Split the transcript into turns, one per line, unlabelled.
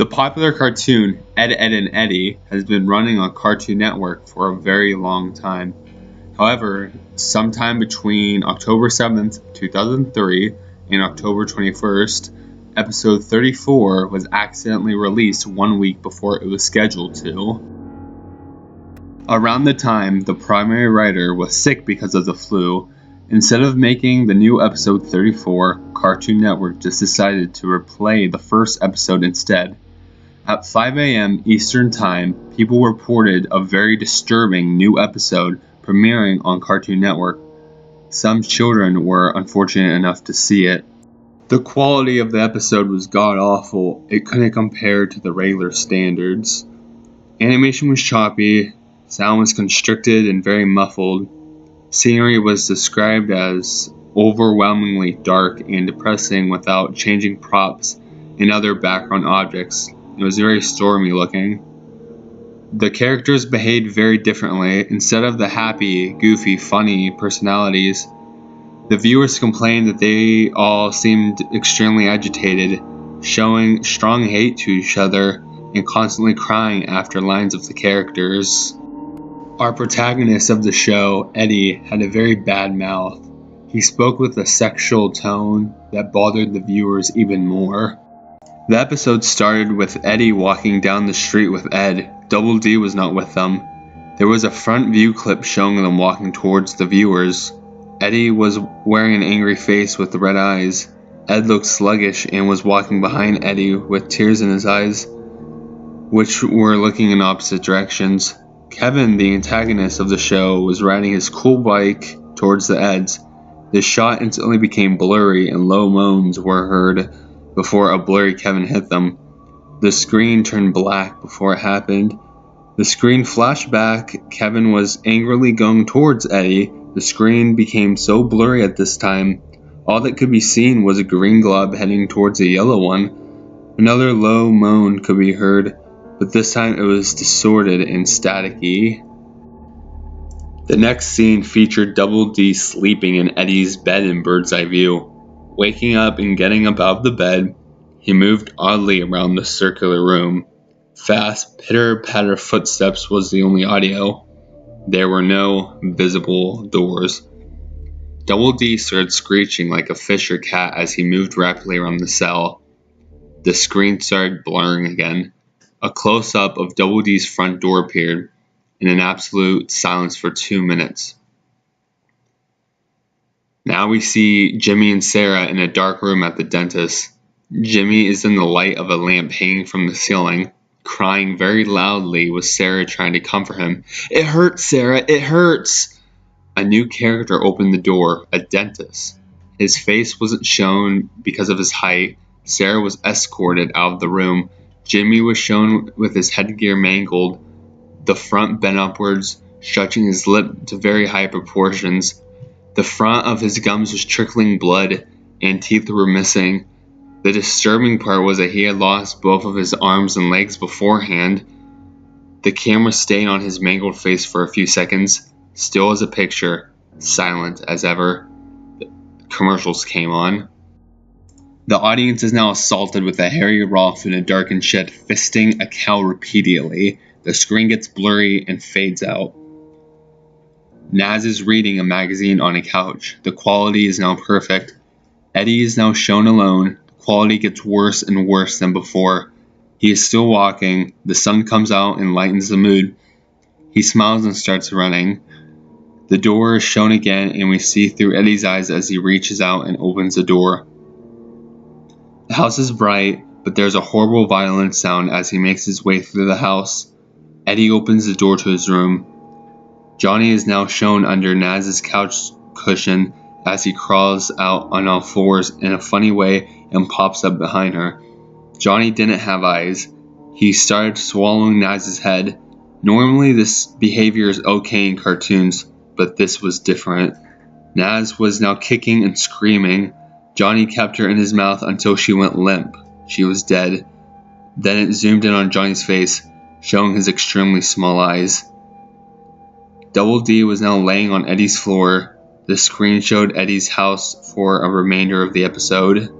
The popular cartoon Ed, Edd and Eddy has been running on Cartoon Network for a very long time. However, sometime between October 7th, 2003 and October 21st, episode 34 was accidentally released 1 week before it was scheduled to. Around the time the primary writer was sick because of the flu, instead of making the new episode 34, Cartoon Network just decided to replay the first episode instead. At 5 a.m. Eastern Time, people reported a very disturbing new episode premiering on Cartoon Network. Some children were unfortunate enough to see it. The quality of the episode was god-awful. It couldn't compare to the regular standards. Animation was choppy, sound was constricted and very muffled. Scenery was described as overwhelmingly dark and depressing without changing props and other background objects. It was very stormy looking. The characters behaved very differently. Instead of the happy, goofy, funny personalities, the viewers complained that they all seemed extremely agitated, showing strong hate to each other and constantly crying after lines of the characters. Our protagonist of the show, Eddy, had a very bad mouth. He spoke with a sexual tone that bothered the viewers even more. The episode started with Eddy walking down the street with Ed. Double D was not with them. There was a front view clip showing them walking towards the viewers. Eddy was wearing an angry face with red eyes. Ed looked sluggish and was walking behind Eddy with tears in his eyes, which were looking in opposite directions. Kevin, the antagonist of the show, was riding his cool bike towards the Eds. The shot instantly became blurry and low moans were heard before a blurry Kevin hit them. The screen turned black before it happened. The screen flashed back. Kevin was angrily going towards Eddy. The screen became so blurry at this time. All that could be seen was a green glob heading towards a yellow one. Another low moan could be heard, but this time it was distorted and staticky. The next scene featured Double D sleeping in Eddy's bed in bird's eye view. Waking up and getting up out of the bed, he moved oddly around the circular room. Fast, pitter-patter footsteps was the only audio. There were no visible doors. Double D started screeching like a fish or cat as he moved rapidly around the cell. The screen started blurring again. A close-up of Double D's front door appeared, in an absolute silence for 2 minutes. Now we see Jimmy and Sarah in a dark room at the dentist. Jimmy is in the light of a lamp hanging from the ceiling, crying very loudly with Sarah trying to comfort him. "It hurts, Sarah, it hurts!" A new character opened the door, a dentist. His face wasn't shown because of his height. Sarah was escorted out of the room. Jimmy was shown with his headgear mangled, the front bent upwards, stretching his lip to very high proportions. The front of his gums was trickling blood, and teeth were missing. The disturbing part was that he had lost both of his arms and legs beforehand. The camera stayed on his mangled face for a few seconds, still as a picture, silent as ever. The commercials came on. The audience is now assaulted with a hairy Rolf in a darkened shed fisting a cow repeatedly. The screen gets blurry and fades out. Naz is reading a magazine on a couch. The quality is now perfect. Eddy is now shown alone. The quality gets worse and worse than before. He is still walking. The sun comes out and lightens the mood. He smiles and starts running. The door is shown again and we see through Eddy's eyes as he reaches out and opens the door. The house is bright, but there's a horrible violent sound as he makes his way through the house. Eddy opens the door to his room. Johnny is now shown under Naz's couch cushion as he crawls out on all fours in a funny way and pops up behind her. Johnny didn't have eyes. He started swallowing Naz's head. Normally this behavior is okay in cartoons, but this was different. Naz was now kicking and screaming. Johnny kept her in his mouth until she went limp. She was dead. Then it zoomed in on Johnny's face, showing his extremely small eyes. Double D was now laying on Eddy's floor. The screen showed Eddy's house for a remainder of the episode.